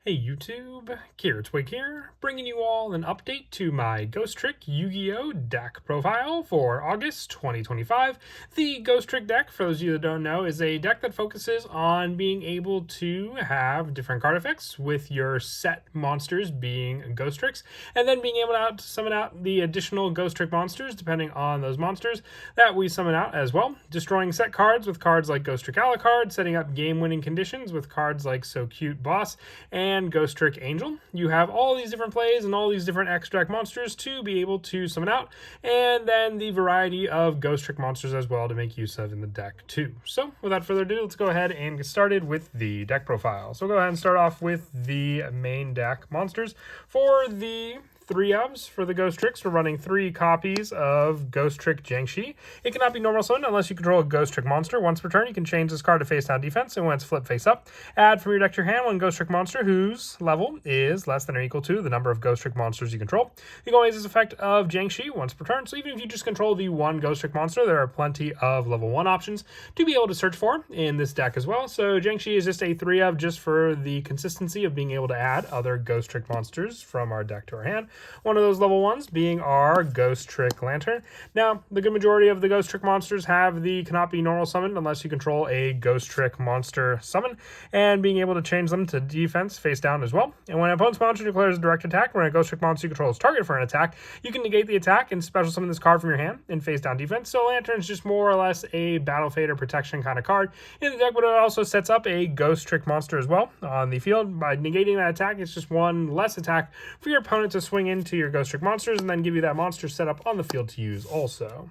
Hey YouTube, Twig here, bringing you all an update to my Ghostrick Yugioh deck profile for August 2025. The Ghostrick deck, for those of you that don't know, is a deck that focuses on being able to have different card effects with your set monsters being Ghostricks, and then being able to summon out the additional Ghostrick monsters depending on those monsters that we summon out as well. Destroying set cards with cards like Ghostrick Alucard, setting up game-winning conditions with cards like So Cute Boss, and Ghostrick Angel. You have all these different plays and all these different extract monsters to be able to summon out, and then the variety of Ghostrick monsters as well to make use of in the deck too. So without further ado, let's go ahead and get started with the deck profile. So we'll go ahead and start off with the main deck monsters. For the 3-ofs for the Ghostricks, we're running 3 copies of Ghostrick Jiangshi. It cannot be normal summoned unless you control a Ghostrick monster. Once per turn, you can change this card to face down defense, and when it's flipped face up, add from your deck to your hand one Ghostrick monster whose level is less than or equal to the number of Ghostrick monsters you control. You can always use this effect of Jiangshi once per turn, so even if you just control the one Ghostrick monster, there are plenty of level 1 options to be able to search for in this deck as well. So Jiangshi is just a 3-of just for the consistency of being able to add other Ghostrick monsters from our deck to our hand. One of those level 1s being our Ghostrick Lantern. Now, the good majority of the Ghostrick monsters have the cannot be normal summoned unless you control a Ghostrick monster summon, and being able to change them to defense face down as well. And when an opponent's monster declares a direct attack, when a Ghostrick monster you control is target for an attack, you can negate the attack and special summon this card from your hand in face down defense. So Lantern is just more or less a battle fade or protection kind of card in the deck, but it also sets up a Ghostrick monster as well on the field. By negating that attack, it's just one less attack for your opponent to swing into your Ghostrick monsters and then give you that monster set up on the field to use also.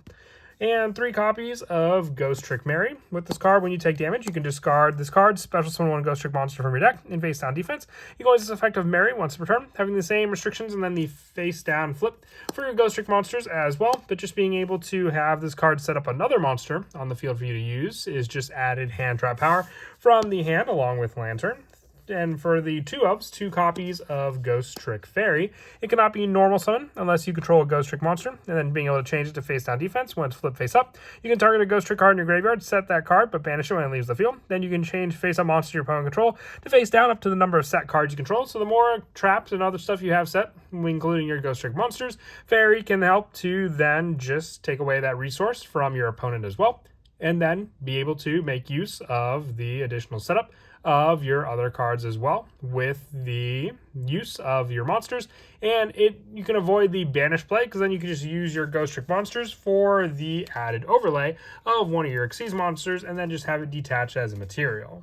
And 3 copies of Ghostrick Mary. With this card, when you take damage, you can discard this card, special summon one Ghostrick monster from your deck in face down defense. You can always use this effect of Mary once per turn, having the same restrictions and then the face down flip for your Ghostrick monsters as well. But just being able to have this card set up another monster on the field for you to use is just added hand trap power from the hand along with Lantern. And for the 2-ofs, 2 copies of Ghostrick Fairy. It cannot be normal summon unless you control a Ghostrick monster, and then being able to change it to face down defense when it's flipped face up. You can target a Ghostrick card in your graveyard, set that card, but banish it when it leaves the field. Then you can change face up monster your opponent control to face down up to the number of set cards you control. So the more traps and other stuff you have set, including your Ghostrick monsters, Fairy can help to then just take away that resource from your opponent as well, and then be able to make use of the additional setup of your other cards as well with the use of your monsters. And you can avoid the banish play because then you can just use your Ghostrick monsters for the added overlay of one of your Xyz monsters and then just have it detached as a material.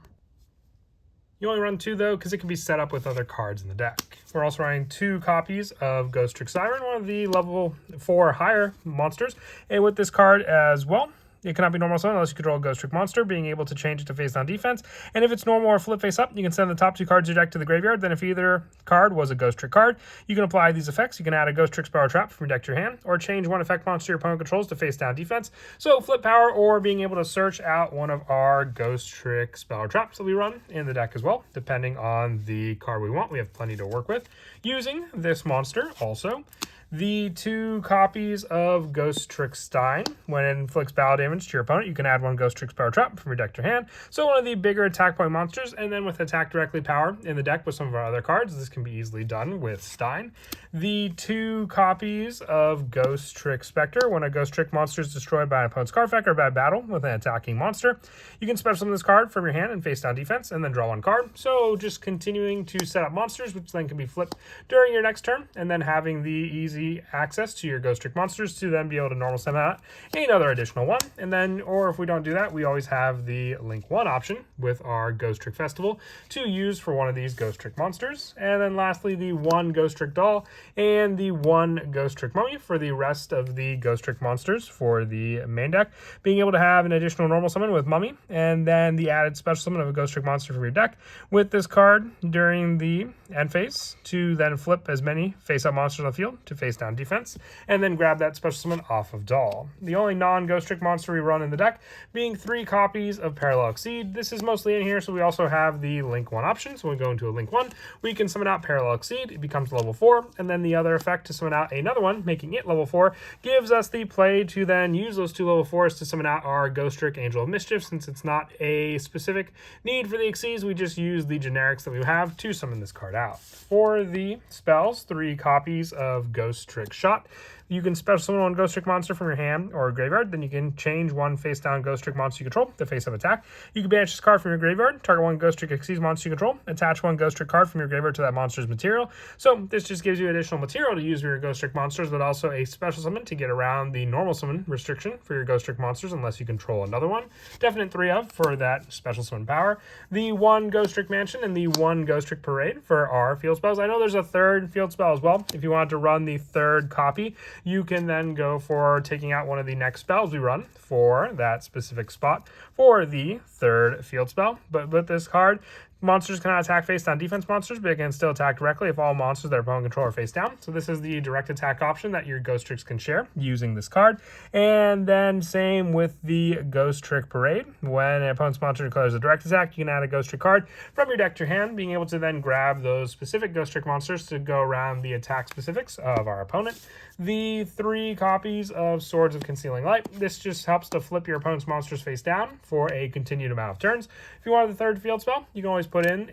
You only run 2 though because it can be set up with other cards in the deck. We're also running 2 copies of Ghostrick Siren, one of the level 4 higher monsters, and with this card as well, it cannot be normal summon unless you control a Ghostrick monster, being able to change it to face down defense. And if it's normal or flip face up, you can send the top 2 cards of your deck to the graveyard. Then if either card was a Ghostrick card, you can apply these effects. You can add a Ghostrick Spell Trap from your deck to your hand, or change one effect monster your opponent controls to face down defense. So flip power, or being able to search out one of our Ghostrick Spell Traps that we run in the deck as well, depending on the card we want. We have plenty to work with using this monster also. The 2 copies of Ghostrick Stein. When it inflicts battle damage to your opponent, you can add one Ghostrick Spell Trap from your deck to your hand. So one of the bigger attack point monsters, and then with attack directly power in the deck with some of our other cards, this can be easily done with Stein. The 2 copies of Ghostrick Spectre. When a Ghostrick monster is destroyed by an opponent's card effect or bad battle with an attacking monster, you can special summon this card from your hand and face down defense, and then draw 1 card. So just continuing to set up monsters, which then can be flipped during your next turn, and then having the easy access to your Ghostrick monsters to then be able to normal summon out another additional one. And then, or if we don't do that, we always have the Link 1 option with our Ghostrick Festival to use for one of these Ghostrick monsters. And then lastly, the 1 Ghostrick Doll and the 1 Ghostrick Mummy for the rest of the Ghostrick monsters for the main deck. Being able to have an additional normal summon with Mummy, and then the added special summon of a Ghostrick monster from your deck with this card during the end phase to then flip as many face-up monsters on the field to face face down defense, and then grab that special summon off of Doll. The only non-Ghostrick monster we run in the deck being 3 copies of Parallel Exceed. This is mostly in here, so we also have the Link 1 option. So when we go into a Link 1, we can summon out Parallel Exceed. It becomes level 4, and then the other effect to summon out another one, making it level 4, gives us the play to then use those 2 level 4s to summon out our Ghostrick Angel of Mischief. Since it's not a specific need for the Exceeds, we just use the generics that we have to summon this card out. For the spells, 3 copies of Ghostrick Shot. You can special summon one Ghostrick monster from your hand or graveyard. Then you can change one face-down Ghostrick monster you control to face-up attack. You can banish this card from your graveyard, target one Ghostrick Exceeds monster you control, attach one Ghostrick card from your graveyard to that monster's material. So this just gives you additional material to use for your Ghostrick monsters, but also a special summon to get around the normal summon restriction for your Ghostrick monsters unless you control another one. Definite 3 of for that special summon power. The 1 Ghostrick Mansion and the 1 Ghostrick Parade for our field spells. I know there's a 3rd field spell as well. If you want to run the 3rd copy, you can then go for taking out one of the next spells we run for that specific spot for the 3rd field spell. But with this card, monsters cannot attack face down defense monsters, but they can still attack directly if all monsters their opponent control are face down. So this is the direct attack option that your Ghostricks can share using this card. And then same with the Ghostrick Parade. When an opponent's monster declares a direct attack, you can add a Ghostrick card from your deck to your hand, being able to then grab those specific Ghostrick monsters to go around the attack specifics of our opponent. The 3 copies of Swords of Concealing Light. This just helps to flip your opponent's monsters face down for a continued amount of turns. If you want the 3rd field spell, you can always put in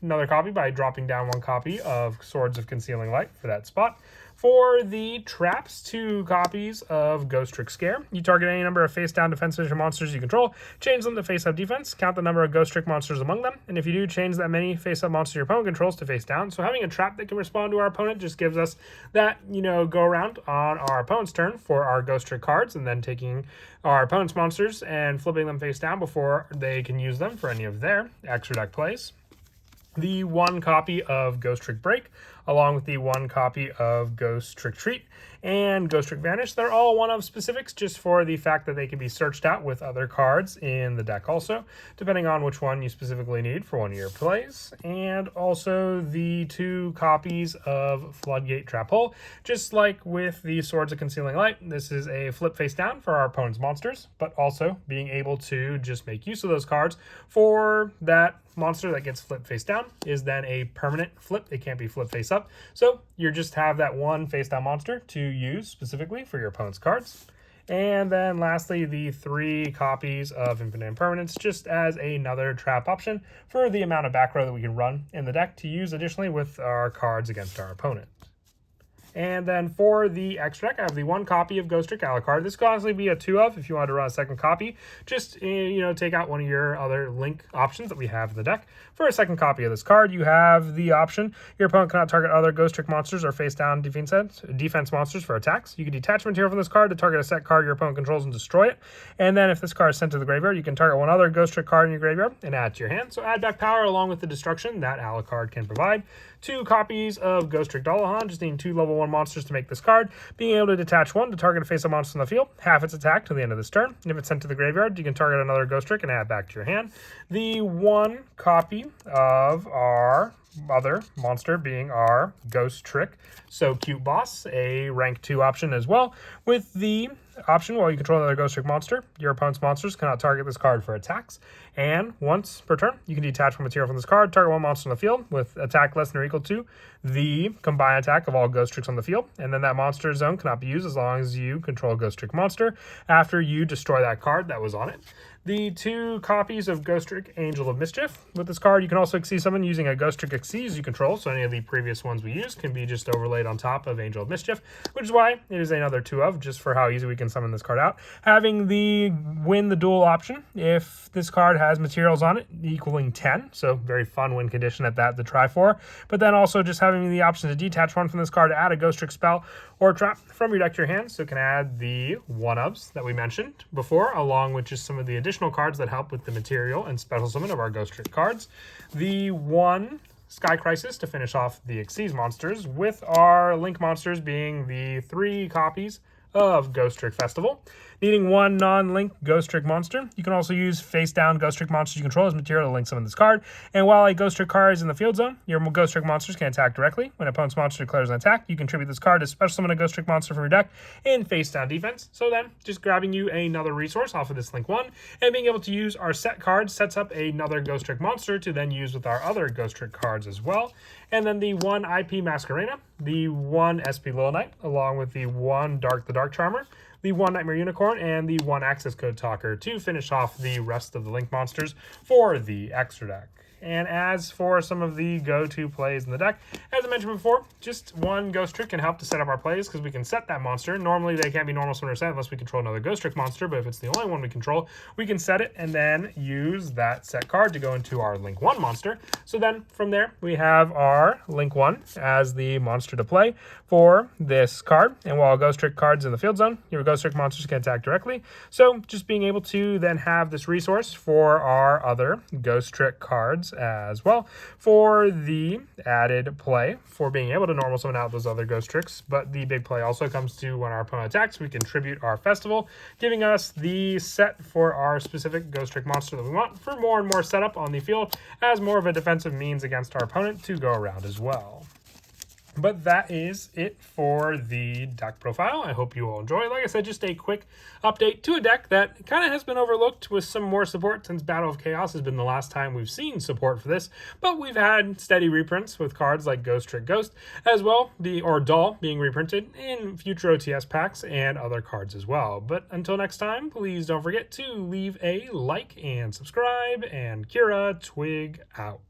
another copy by dropping down 1 copy of Swords of Concealing Light for that spot. For the traps, 2 copies of Ghostrick Scare. You target any number of face-down defensive monsters you control, change them to face-up defense, count the number of Ghostrick monsters among them, and if you do, change that many face-up monsters your opponent controls to face-down. So having a trap that can respond to our opponent just gives us that, go around on our opponent's turn for our Ghostrick cards, and then taking our opponent's monsters and flipping them face-down before they can use them for any of their extra deck plays. The 1 copy of Ghostrick Break, along with the 1 copy of Ghostrick Treat and Ghostrick Vanish. They're all 1 of specifics just for the fact that they can be searched out with other cards in the deck also, depending on which one you specifically need for one of your plays. And also the 2 copies of Floodgate Trap Hole. Just like with the Swords of Concealing Light, this is a flip face down for our opponent's monsters, but also being able to just make use of those cards for that monster that gets flipped face down is then a permanent flip. It can't be flipped face up. So you just have that 1 face down monster to use specifically for your opponent's cards. And then lastly, the 3 copies of Infinite Impermanence, just as another trap option for the amount of back row that we can run in the deck to use additionally with our cards against our opponent. And then for the extra deck, I have the 1 copy of Ghostrick Alucard. This could honestly be a 2 of if you wanted to run a 2nd copy. Just, take out one of your other link options that we have in the deck. For a 2nd copy of this card, you have the option, your opponent cannot target other Ghostrick monsters or face-down defense monsters for attacks. You can detach material from this card to target a set card your opponent controls and destroy it. And then if this card is sent to the graveyard, you can target one other Ghostrick card in your graveyard and add it to your hand. So add back power along with the destruction that Alucard can provide. 2 copies of Ghostrick Dullahan, just needing 2 level 1 monsters to make this card. Being able to detach 1 to target a face-up monster in the field, half its attack to the end of this turn. And if it's sent to the graveyard, you can target another Ghostrick and add back to your hand. The 1 copy of our other monster being our Ghostrick So Cute Boss, a rank 2 option as well, with the option while you control another Ghostrick monster, your opponent's monsters cannot target this card for attacks. And once per turn, you can detach one material from this card, target 1 monster on the field with attack less than or equal to the combined attack of all Ghostricks on the field. And then that monster zone cannot be used as long as you control a Ghostrick monster after you destroy that card that was on it. The 2 copies of Ghostrick Angel of Mischief. With this card, you can also Exceed summon using a Ghostrick Exceed you control, so any of the previous ones we used can be just overlaid on top of Angel of Mischief, which is why it is another 2 of, just for how easy we can summon this card out. Having the win the duel option, if this card has materials on it equaling 10, so very fun win condition at that to try for, but then also just having the option to detach 1 from this card to add a Ghostrick spell or trap from your deck to your hand, so it can add the 1-ofs that we mentioned before, along with just some of the additional cards that help with the material and special summon of our Ghostrick cards. The 1 Sky Crisis to finish off the Exceed monsters, with our Link monsters being the 3 copies of Ghostrick Festival. Needing one non-link Ghostrick monster. You can also use face-down Ghostrick monsters you control as material to link some in this card. And while a Ghostrick card is in the field zone, your Ghostrick monsters can attack directly. When an opponent's monster declares an attack, you contribute this card to special summon a Ghostrick monster from your deck in face-down defense. So then, just grabbing you another resource off of this link 1, and being able to use our set card sets up another Ghostrick monster to then use with our other Ghostrick cards as well. And then the 1 IP Masquerena, the 1 SP Little Knight, along with the 1 Dark the Dark Charmer, the 1 Nightmare Unicorn, and the 1 Access Code Talker to finish off the rest of the link monsters for the extra deck. And as for some of the go-to plays in the deck, as I mentioned before, just one Ghostrick can help to set up our plays because we can set that monster. Normally, they can't be normal summoner set unless we control another Ghostrick monster, but if it's the only one we control, we can set it and then use that set card to go into our Link 1 monster. So then, from there, we have our Link 1 as the monster to play for this card. And while Ghostrick card's in the field zone, your Ghostrick monsters can attack directly. So just being able to then have this resource for our other Ghostrick cards as well for the added play for being able to normal summon out those other Ghostricks. But the big play also comes to when our opponent attacks, we contribute our festival, giving us the set for our specific Ghostrick monster that we want for more and more setup on the field as more of a defensive means against our opponent to go around as well. But that is it for the deck profile. I hope you all enjoy. Like I said, just a quick update to a deck that kind of has been overlooked with some more support since Battle of Chaos has been the last time we've seen support for this. But we've had steady reprints with cards like Ghostrick Ghost as well, or Doll being reprinted in future OTS packs and other cards as well. But until next time, please don't forget to leave a like and subscribe, and Kira Twig out.